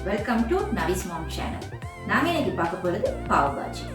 Welcome to Navi's Mom Channel. நாங்க இன்னைக்கு பார்க்க போறது Pav Bhaji.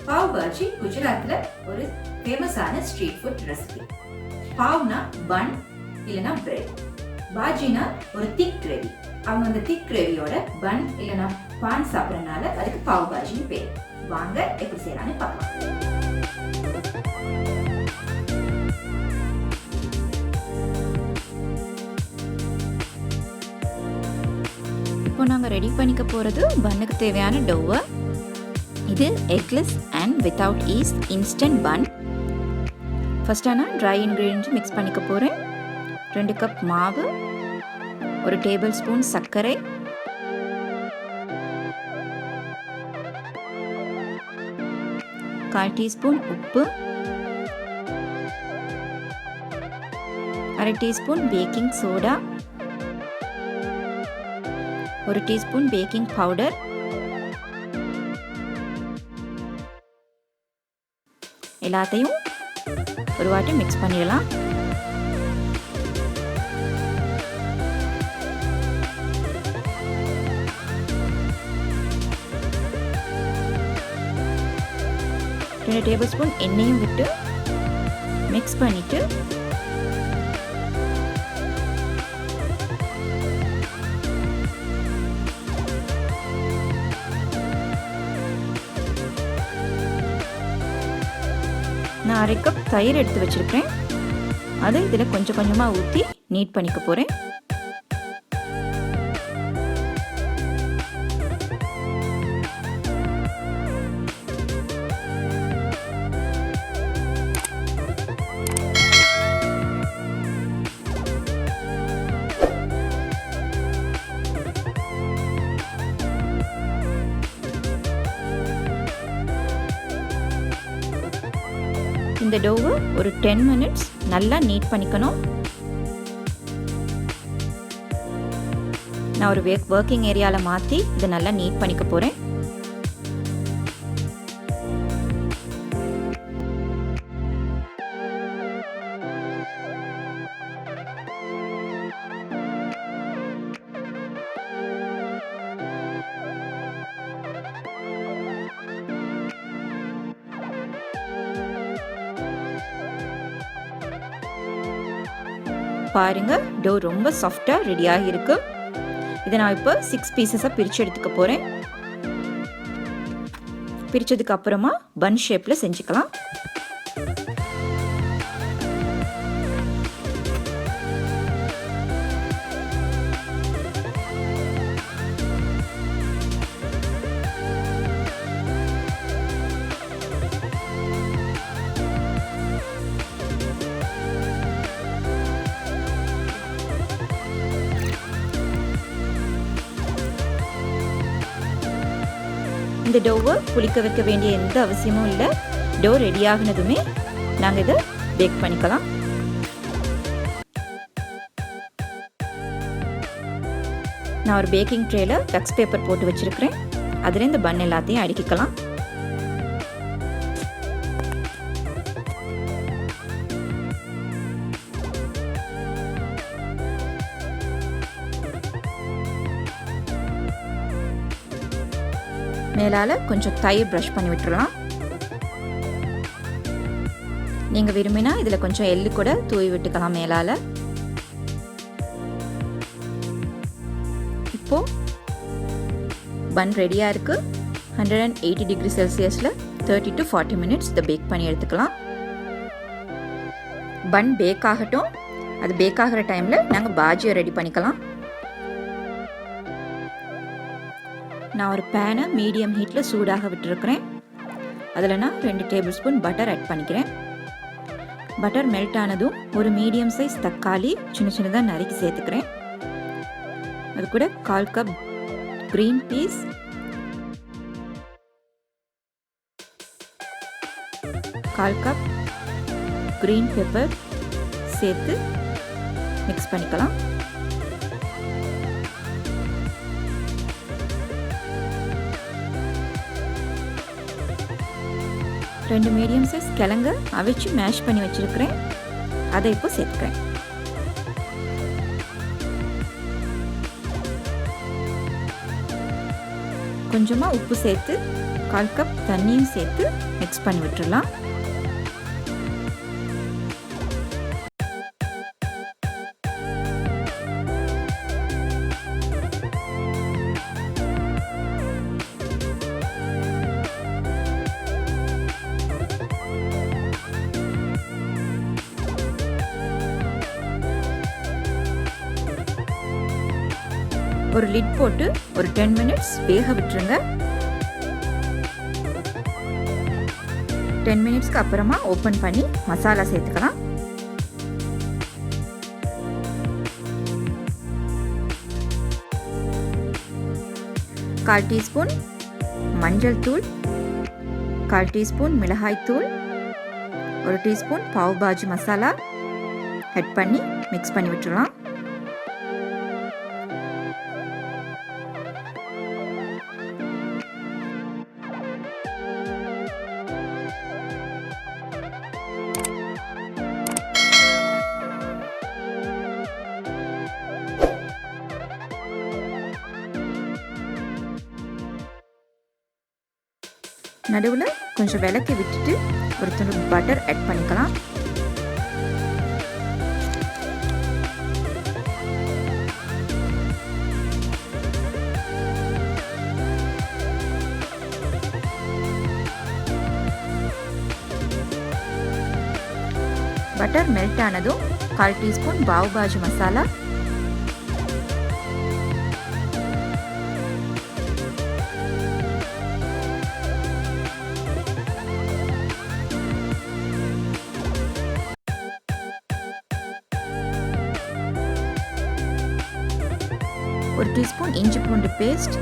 Pav Bhaji குஜராத்ல ஒரு ஃபேமஸான ஸ்ட்ரீட் ஃபுட் ரெசிபி. பாவ்னா பன் இல்லனா பிரெட். பாஜினா ஒரு திக் கிரேவி. அவங்க அந்த திக் கிரேவியோட பன் இல்லனா பான் சாப்பிடறனால அதுக்கு பாவ் பாஜின்னு பேர். வாங்க எப்படி செய்யலாம்னு பார்க்கலாம். இப்போ நாங்கள் ரெடி பண்ணிக்க போகிறது பன்னுக்கு தேவையான டோவை. இது eggless and without yeast instant bun. ஃபஸ்ட்டாக நான் ட்ரை இன்க்ரீடியன்ஸ் மிக்ஸ் பண்ணிக்க போகிறேன். 2 கப் மாவு, 1 டேபிள் ஸ்பூன் சர்க்கரை, கால் டீஸ்பூன் உப்பு, 1/2 teaspoon baking soda, 1 teaspoon baking powder, எல்லாத்தையும் ஒரு வாட்டி மிக்ஸ் பண்ணிடலாம். ரெண்டு டேபிள் ஸ்பூன் எண்ணெயும் விட்டு மிக்ஸ் பண்ணிட்டு நான் 1/2 கப் தயிர் எடுத்து வச்சிருக்கேன். அதை இதில் கொஞ்சம் கொஞ்சமாக ஊற்றி நீட் பண்ணிக்க போகிறேன். இந்த டோவை ஒரு 10 மினிட்ஸ் நல்லா நீட் பண்ணிக்கணும். நான் ஒரு ஒர்க்கிங் ஏரியாவில் மாற்றி இதை நல்லா நீட் பண்ணிக்க போகிறேன். பாருங்க, டோ ரொம்ப சாஃப்டாக ரெடியாக இருக்கு. இதை நான் இப்போ 6 பீசஸாக பிரித்து எடுத்துக்க போகிறேன். பிரித்ததுக்கு அப்புறமா பன் ஷேப்பில் செஞ்சுக்கலாம். இந்த டோவை புளிக்க வைக்க வேண்டிய எந்த அவசியமும் இல்லை. டோ ரெடி ஆகினதுமே நாங்கள் இதை பேக் பண்ணிக்கலாம். நான் ஒரு பேக்கிங் ட்ரேல டக்ஸ் பேப்பர் போட்டு வச்சிருக்கிறேன். அதில் இந்த பன் எல்லாத்தையும் அடுக்கிக்கலாம். மேலால் கொஞ்சம் தயிர் ப்ரஷ் பண்ணி விட்டுறலாம். நீங்கள் விரும்பினா இதில் கொஞ்சம் எள்ளு கூட தூவி விட்டுக்கலாம் மேலால். இப்போ பன் ரெடியாக இருக்குது. 180 டிகிரி செல்சியஸில் 30 to 40 மினிட்ஸ் இதை பேக் பண்ணி எடுத்துக்கலாம். பன் பேக் ஆகட்டும். அது பேக் ஆகிற டைமில் நாங்கள் பாஜியை ரெடி பண்ணிக்கலாம். நான் ஒரு பேனை மீடியம் ஹீட்டில் சூடாக விட்டுருக்கிறேன். அதில் நான் 2 டேபிள் ஸ்பூன் பட்டர் ஆட் பண்ணிக்கிறேன். பட்டர் மெல்ட் ஆனதும் ஒரு மீடியம் சைஸ் தக்காளி சின்ன சின்னதாக நறுக்கி சேர்த்துக்கிறேன். அது கூட 1/4 cup green peas, 1/4 cup green pepper சேர்த்து மிக்ஸ் பண்ணிக்கலாம். ரெண்டு மீடியம் சைஸ் கிழங்கு அவிச்சு மேஷ் பண்ணி வச்சிருக்கிறேன். அதை இப்போ சேர்த்துக்கிறேன். கொஞ்சமாக உப்பு சேர்த்து 1/4 கப் தண்ணியும் சேர்த்து மிக்ஸ் பண்ணி விட்டுறலாம். ஒரு லிட் போட்டு ஒரு 10 மினிட்ஸ் வேக விட்டுருங்க. 10 மினிட்ஸ்க்கு அப்புறமா ஓப்பன் பண்ணி மசாலா சேர்த்துக்கலாம். கால் டீஸ்பூன் மஞ்சள் தூள், 1/4 டீஸ்பூன் மிளகாய் தூள், 1 டீஸ்பூன் பாவ் பாஜி மசாலா ஆட் பண்ணி மிக்ஸ் பண்ணி விட்டுறலாம். நடுவில் கொஞ்சம் விளக்கி விட்டுட்டு ஒரு துண்டு பட்டர் ஆட் பண்ணிக்கலாம். பட்டர் மெல்ட் ஆனதும் 1/4 டீஸ்பூன் பாவ் பாஜி மசாலா, ஒரு டீஸ்பூன் இஞ்சி பூண்டு பேஸ்ட்,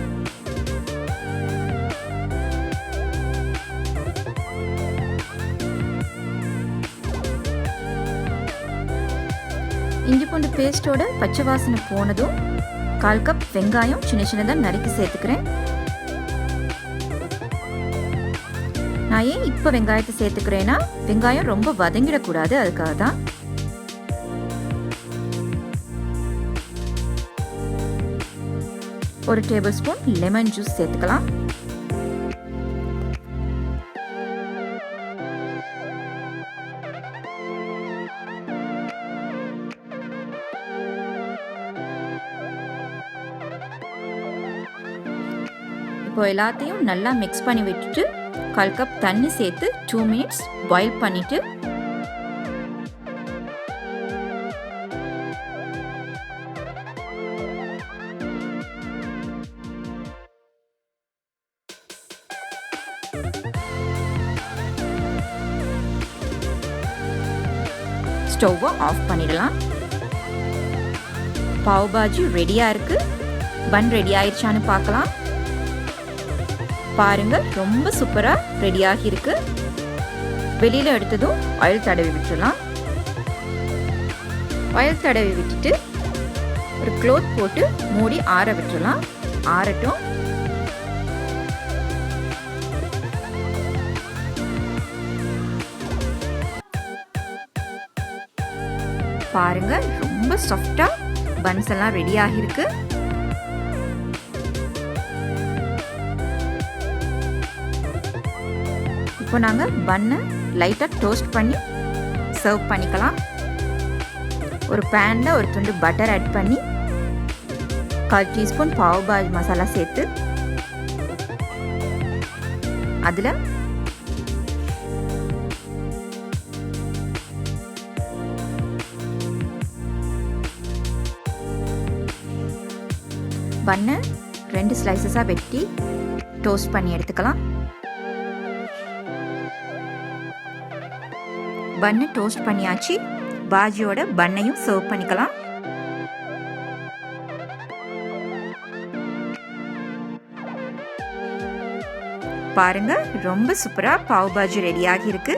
இஞ்சி பூண்டு பேஸ்டோட பச்சை வாசனை போனதும் 1/4 கப் வெங்காயம் சின்ன சின்னதாக நறுக்கி சேர்த்துக்கிறேன். நான் ஏன் இப்போ வெங்காயத்தை சேர்த்துக்கிறேன்னா வெங்காயம் ரொம்ப வதங்கிடக்கூடாது, அதுக்காக தான். ஒரு டேபிள் ஸ்பூன் லெமன் ஜூஸ் சேர்த்துக்கலாம். இப்போ எல்லாத்தையும் நல்லா மிக்ஸ் பண்ணி விட்டுட்டு 1/4 கப் தண்ணி சேர்த்து 2 மினிட்ஸ் பாயில் பண்ணிட்டு ஸ்டவ்வை ஆஃப் பண்ணிடலாம். பாவ் பாஜி ரெடியாக இருக்கு. பன் ரெடி ஆயிடுச்சான்னு பார்க்கலாம். பாருங்க, ரொம்ப சூப்பராக ரெடியாகி இருக்கு. வெளியில் எடுத்ததும் ஆயில் தடவி விட்டுடலாம். ஆயில் தடவி விட்டுட்டு ஒரு க்ளோத் போட்டு மூடி ஆற விட்டுடலாம். ஆறட்டும். பாருங்க, ரொம்ப சாஃப்டா பன்ஸ் எல்லாம் ரெடி ஆகிருக்கு. இப்போ நாங்க பன்னை லைட்டா டோஸ்ட் பண்ணி சர்வ் பண்ணிக்கலாம். ஒரு பேன்ல ஒரு துண்டு பட்டர் ஆட் பண்ணி 1/4 டீஸ்பூன் பாவ் பாஜி மசாலா சேர்த்து அதுல பன்னை 2 ஸ்லைசஸாக வெட்டி டோஸ்ட் பண்ணி எடுத்துக்கலாம். பன்னு டோஸ்ட் பண்ணியாச்சு. பாஜியோட பன்னையும் சர்வ் பண்ணிக்கலாம். பாருங்க, ரொம்ப சூப்பரா பாவ் பாஜி ரெடி ஆகி இருக்கு.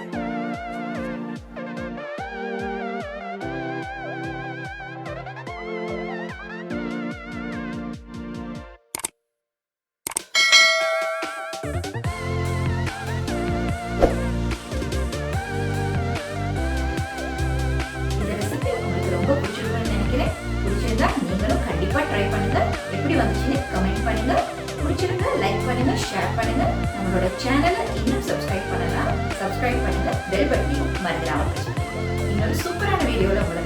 ரொம்ப பிடிச்சிருக்கும்னு நினைக்கிறேன். பிடிச்சிருந்தா நீங்களும் கண்டிப்பா ட்ரை பண்ணுங்க. எப்படி வந்துச்சுன்னு கமெண்ட் பண்ணுங்க. பிடிச்சிருந்தா லைக் பண்ணுங்க, ஷேர் பண்ணுங்க. நம்மளோட சேனலை இன்னும் சப்ஸ்கிரைப் பண்ணுங்க, பெல் பட்டனையும் மறந்துடாம பிரஸ் பண்ணுங்க. இன்னொரு சூப்பரான வீடியோல உங்களை